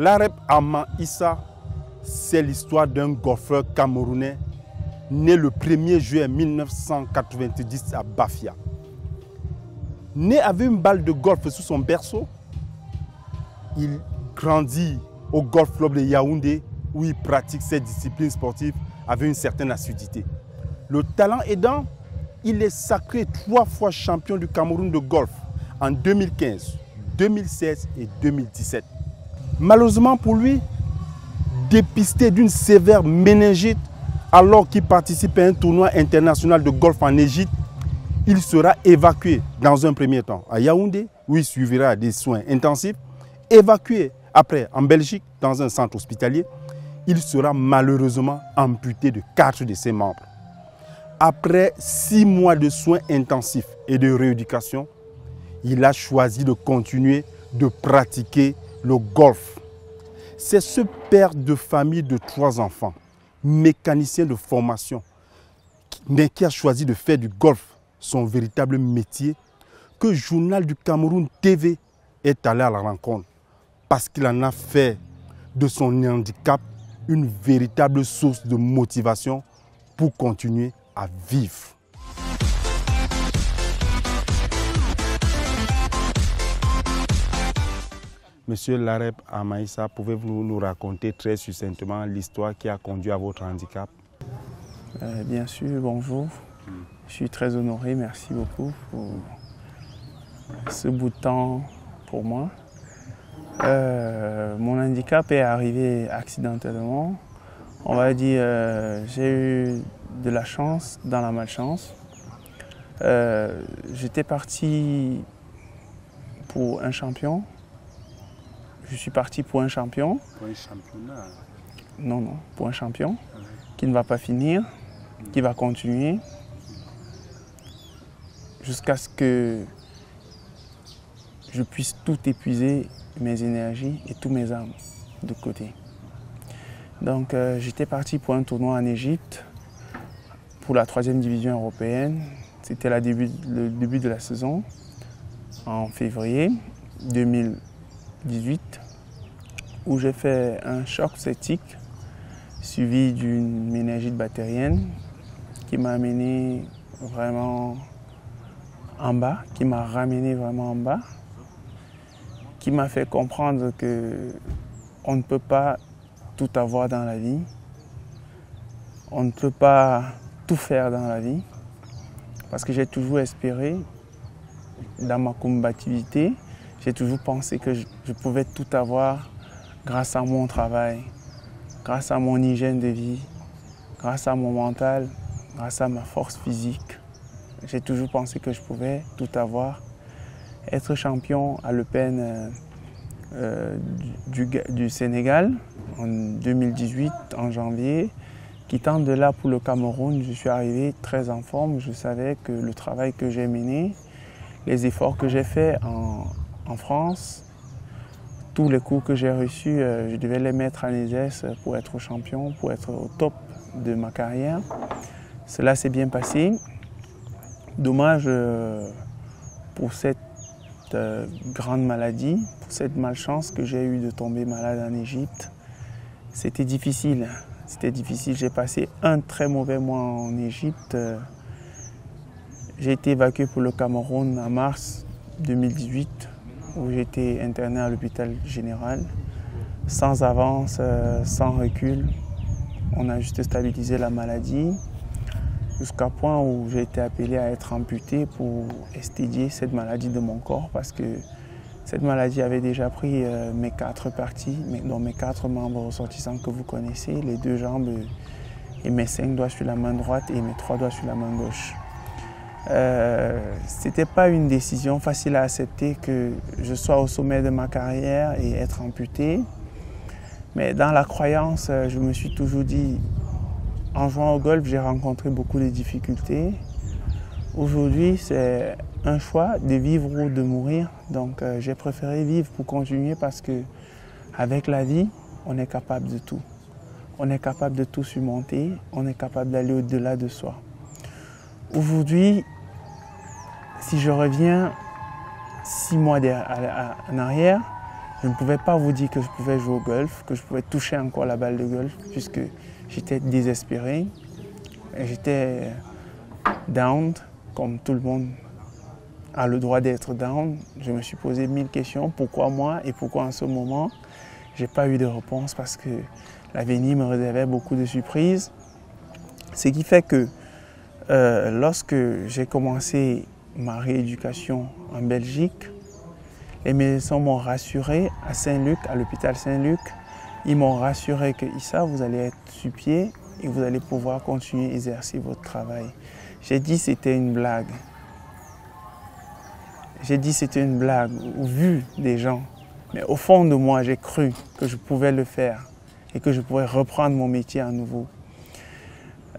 Lareb Ama Issa, c'est l'histoire d'un golfeur camerounais né le 1er juillet 1990 à Bafia. Né avec une balle de golf sous son berceau, il grandit au Golf Club de Yaoundé où il pratique ses disciplines sportives avec une certaine assiduité. Le talent aidant, il est sacré 3 fois champion du Cameroun de golf en 2015, 2016 et 2017. Malheureusement pour lui, dépisté d'une sévère méningite alors qu'il participe à un tournoi international de golf en Égypte, il sera évacué dans un premier temps à Yaoundé où il suivra des soins intensifs, évacué après en Belgique dans un centre hospitalier. Il sera malheureusement amputé de 4 de ses membres. Après 6 mois de soins intensifs et de rééducation, il a choisi de continuer de pratiquer le golf. C'est ce père de famille de 3 enfants, mécanicien de formation, mais qui a choisi de faire du golf son véritable métier, que Journal du Cameroun TV est allé à la rencontre parce qu'il en a fait de son handicap une véritable source de motivation pour continuer à vivre. Monsieur Lareb Ama Issa, pouvez-vous nous raconter très succinctement l'histoire qui a conduit à votre handicap? Bien sûr, bonjour. Je suis très honoré, merci beaucoup pour ce bout de temps pour moi. Mon handicap est arrivé accidentellement. On va dire, j'ai eu de la chance dans la malchance. J'étais parti pour un champion. Je suis parti pour un champion. Pour un championnat? Non, non, pour un champion qui ne va pas finir, qui va continuer jusqu'à ce que je puisse tout épuiser, mes énergies et tous mes armes de côté. Donc j'étais parti pour un tournoi en Égypte pour la 3e division européenne. C'était le début de la saison en février 2018 où j'ai fait un choc septique suivi d'une méningite bactérienne qui m'a amené vraiment en bas, qui m'a ramené vraiment en bas, qui m'a fait comprendre qu'on ne peut pas tout avoir dans la vie, on ne peut pas tout faire dans la vie, parce que j'ai toujours espéré, dans ma combativité, j'ai toujours pensé que je pouvais tout avoir grâce à mon travail, grâce à mon hygiène de vie, grâce à mon mental, grâce à ma force physique. J'ai toujours pensé que je pouvais tout avoir. Être champion à l'Open du Sénégal en 2018, en janvier, quittant de là pour le Cameroun, je suis arrivé très en forme. Je savais que le travail que j'ai mené, les efforts que j'ai faits en France, tous les cours que j'ai reçus, je devais les mettre en exerce pour être champion, pour être au top de ma carrière. Cela s'est bien passé. Dommage pour cette grande maladie, pour cette malchance que j'ai eue de tomber malade en Égypte. C'était difficile. C'était difficile. J'ai passé un très mauvais mois en Égypte. J'ai été évacué pour le Cameroun en mars 2018, où j'ai été interné à l'hôpital général, sans avance, sans recul. On a juste stabilisé la maladie, jusqu'à point où j'ai été appelé à être amputé pour expédier cette maladie de mon corps, parce que cette maladie avait déjà pris mes 4 parties, dont mes 4 membres ressortissants que vous connaissez, les 2 jambes et mes 5 doigts sur la main droite et mes 3 doigts sur la main gauche. C'était pas une décision facile à accepter que je sois au sommet de ma carrière et être amputé. Mais dans la croyance, je me suis toujours dit, en jouant au golf, j'ai rencontré beaucoup de difficultés. Aujourd'hui, c'est un choix de vivre ou de mourir. Donc j'ai préféré vivre pour continuer parce que avec la vie, on est capable de tout. On est capable de tout surmonter, on est capable d'aller au-delà de soi. Aujourd'hui, si je reviens 6 mois en arrière, Je ne pouvais pas vous dire que je pouvais jouer au golf, que je pouvais toucher encore la balle de golf, puisque j'étais désespéré. J'étais down, comme tout le monde a le droit d'être down. Je me suis posé 1000 questions. Pourquoi moi et pourquoi en ce moment? Je n'ai pas eu de réponse parce que l'avenir me réservait beaucoup de surprises. Ce qui fait que lorsque j'ai commencé ma rééducation en Belgique, les médecins m'ont rassuré à Saint-Luc, à l'hôpital Saint-Luc. Ils m'ont rassuré que Issa, vous allez être sur pied et vous allez pouvoir continuer à exercer votre travail. J'ai dit que c'était une blague. J'ai dit que c'était une blague au vu des gens. Mais au fond de moi, j'ai cru que je pouvais le faire et que je pourrais reprendre mon métier à nouveau.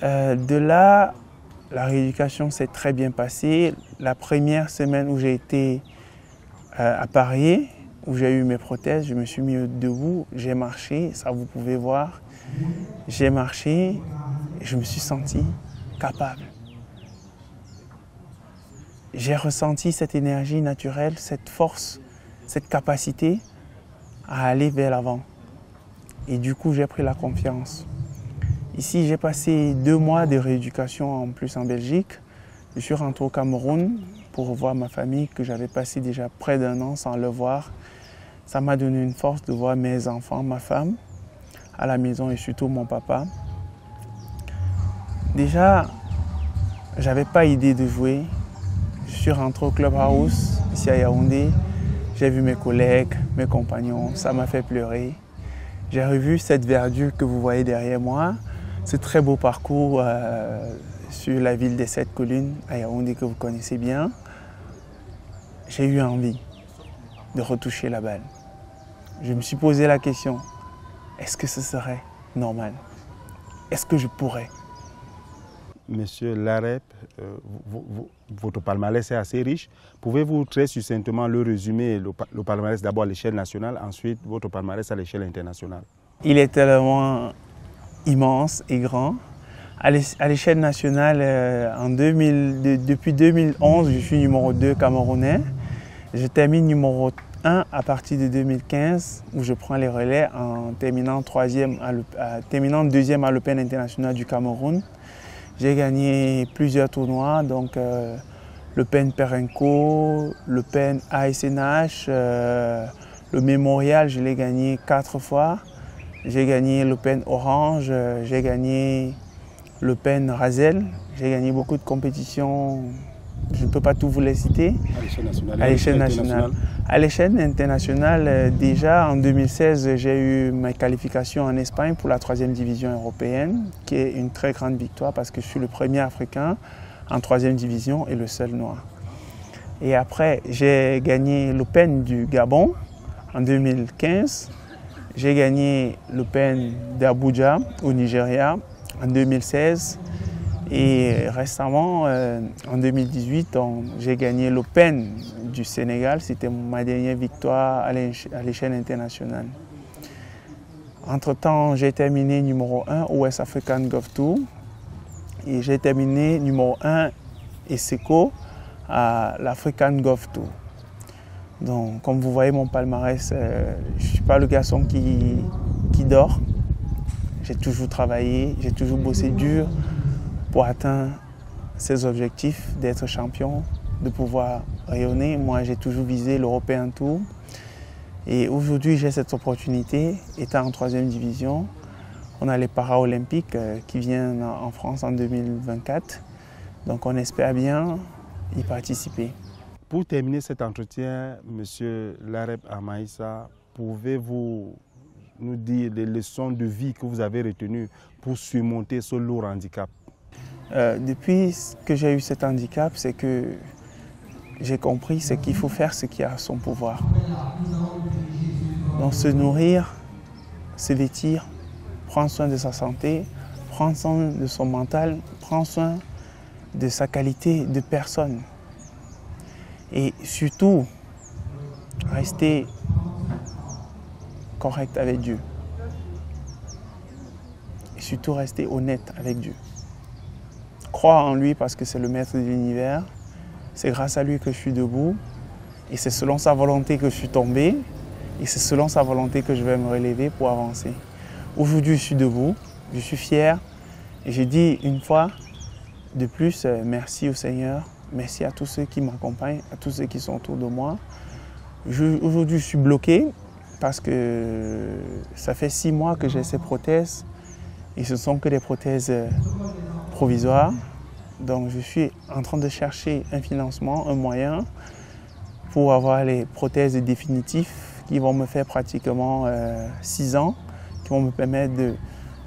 De là, la rééducation s'est très bien passée. La première semaine où j'ai été à Paris, où j'ai eu mes prothèses, je me suis mis debout, j'ai marché, ça vous pouvez voir. J'ai marché et je me suis senti capable. J'ai ressenti cette énergie naturelle, cette force, cette capacité à aller vers l'avant. Et du coup, j'ai pris la confiance. Ici, j'ai passé 2 mois de rééducation en plus en Belgique. Je suis rentré au Cameroun pour voir ma famille que j'avais passé déjà près d'1 an sans le voir. Ça m'a donné une force de voir mes enfants, ma femme à la maison et surtout mon papa. Déjà, je n'avais pas idée de jouer. Je suis rentré au Clubhouse ici à Yaoundé. J'ai vu mes collègues, mes compagnons, ça m'a fait pleurer. J'ai revu cette verdure que vous voyez derrière moi, ce très beau parcours sur la ville des 7 collines à Yaoundé que vous connaissez bien. J'ai eu envie de retoucher la balle. Je me suis posé la question, est-ce que ce serait normal? Est-ce que je pourrais? Monsieur Lareb, votre palmarès est assez riche. Pouvez-vous très succinctement le résumer, le palmarès d'abord à l'échelle nationale, ensuite votre palmarès à l'échelle internationale? Il est tellement immense et grand. À l'échelle nationale, depuis 2011, je suis numéro 2 camerounais. Je termine numéro 1 à partir de 2015, où je prends les relais en terminant 2e à l'Open international du Cameroun. J'ai gagné plusieurs tournois, donc l'Open Perenco, l'Open ASNH, le Mémorial, je l'ai gagné 4 fois. J'ai gagné l'Open Orange, j'ai gagné l'Open Razel, j'ai gagné beaucoup de compétitions, je ne peux pas tout vous les citer. À l'échelle nationale. À l'échelle internationale, déjà en 2016, j'ai eu ma qualification en Espagne pour la 3e division européenne, qui est une très grande victoire parce que je suis le premier Africain en 3e division et le seul noir. Et après, j'ai gagné l'Open du Gabon en 2015. J'ai gagné l'Open d'Abuja au Nigeria en 2016. Et récemment, en 2018, j'ai gagné l'Open du Sénégal. C'était ma dernière victoire à l'échelle internationale. Entre-temps, j'ai terminé numéro 1 au West African Golf Tour. Et j'ai terminé numéro 1 ESECO à l'African Golf Tour. Donc, comme vous voyez mon palmarès, je ne suis pas le garçon qui dort. J'ai toujours travaillé, j'ai toujours bossé dur pour atteindre ces objectifs d'être champion, de pouvoir rayonner. Moi, j'ai toujours visé l'European Tour. Et aujourd'hui, j'ai cette opportunité, étant en 3e division. On a les Paralympiques qui viennent en France en 2024. Donc, on espère bien y participer. Pour terminer cet entretien, Monsieur Lareb Amaïssa, pouvez-vous nous dire les leçons de vie que vous avez retenues pour surmonter ce lourd handicap? Depuis que j'ai eu cet handicap, c'est que j'ai compris ce qu'il faut faire, ce qui a son pouvoir. Donc se nourrir, se vêtir, prendre soin de sa santé, prendre soin de son mental, prendre soin de sa qualité de personne. Et surtout, rester correct avec Dieu. Et surtout, rester honnête avec Dieu. Croire en lui parce que c'est le maître de l'univers. C'est grâce à lui que je suis debout. Et c'est selon sa volonté que je suis tombé. Et c'est selon sa volonté que je vais me relever pour avancer. Aujourd'hui, je suis debout, je suis fier. Et je dis une fois de plus, merci au Seigneur, merci à tous ceux qui m'accompagnent, à tous ceux qui sont autour de moi. Aujourd'hui, je suis bloqué parce que ça fait 6 mois que j'ai ces prothèses et ce ne sont que des prothèses provisoires. Donc, je suis en train de chercher un financement, un moyen pour avoir les prothèses définitives qui vont me faire pratiquement 6 ans, qui vont me permettre de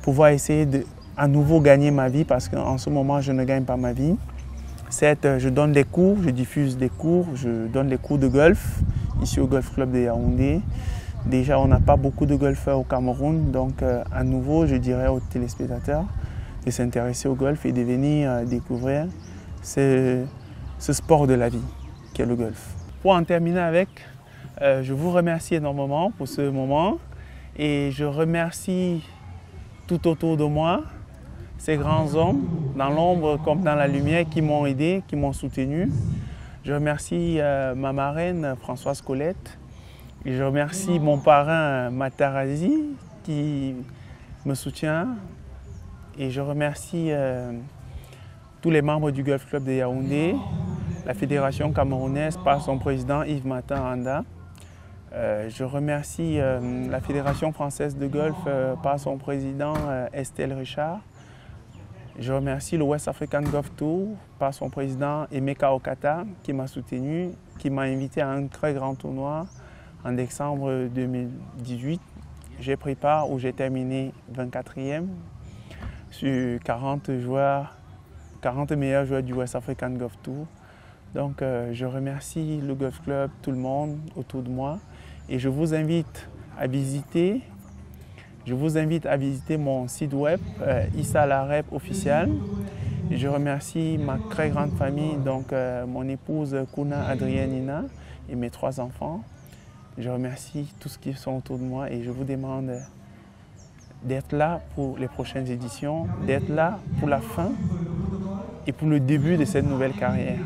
pouvoir essayer de à nouveau gagner ma vie parce qu'en ce moment, je ne gagne pas ma vie. Certes, je donne des cours, je diffuse des cours, je donne des cours de golf ici au Golf Club de Yaoundé. Déjà, on n'a pas beaucoup de golfeurs au Cameroun, donc à nouveau, je dirais aux téléspectateurs de s'intéresser au golf et de venir découvrir ce sport de la vie qu'est le golf. Pour en terminer avec, je vous remercie énormément pour ce moment et je remercie tout autour de moi ces grands hommes, dans l'ombre comme dans la lumière, qui m'ont aidé, qui m'ont soutenu. Je remercie ma marraine Françoise Colette. Et je remercie mon parrain Matarazzi qui me soutient. Et je remercie tous les membres du Golf Club de Yaoundé, la fédération camerounaise par son président Yves Martin Anda. Je remercie la Fédération française de golf par son président Estelle Richard. Je remercie le West African Golf Tour par son président Emeka Okata qui m'a soutenu, qui m'a invité à un très grand tournoi en décembre 2018. J'ai pris part où j'ai terminé 24e sur 40 meilleurs joueurs du West African Golf Tour. Donc je remercie le Golf Club, tout le monde autour de moi et je vous invite à visiter mon site web, Issa La Rep officiel. Et je remercie ma très grande famille, donc mon épouse Kuna Adrianina et mes 3 enfants. Je remercie tous ceux qui sont autour de moi et je vous demande d'être là pour les prochaines éditions, d'être là pour la fin et pour le début de cette nouvelle carrière.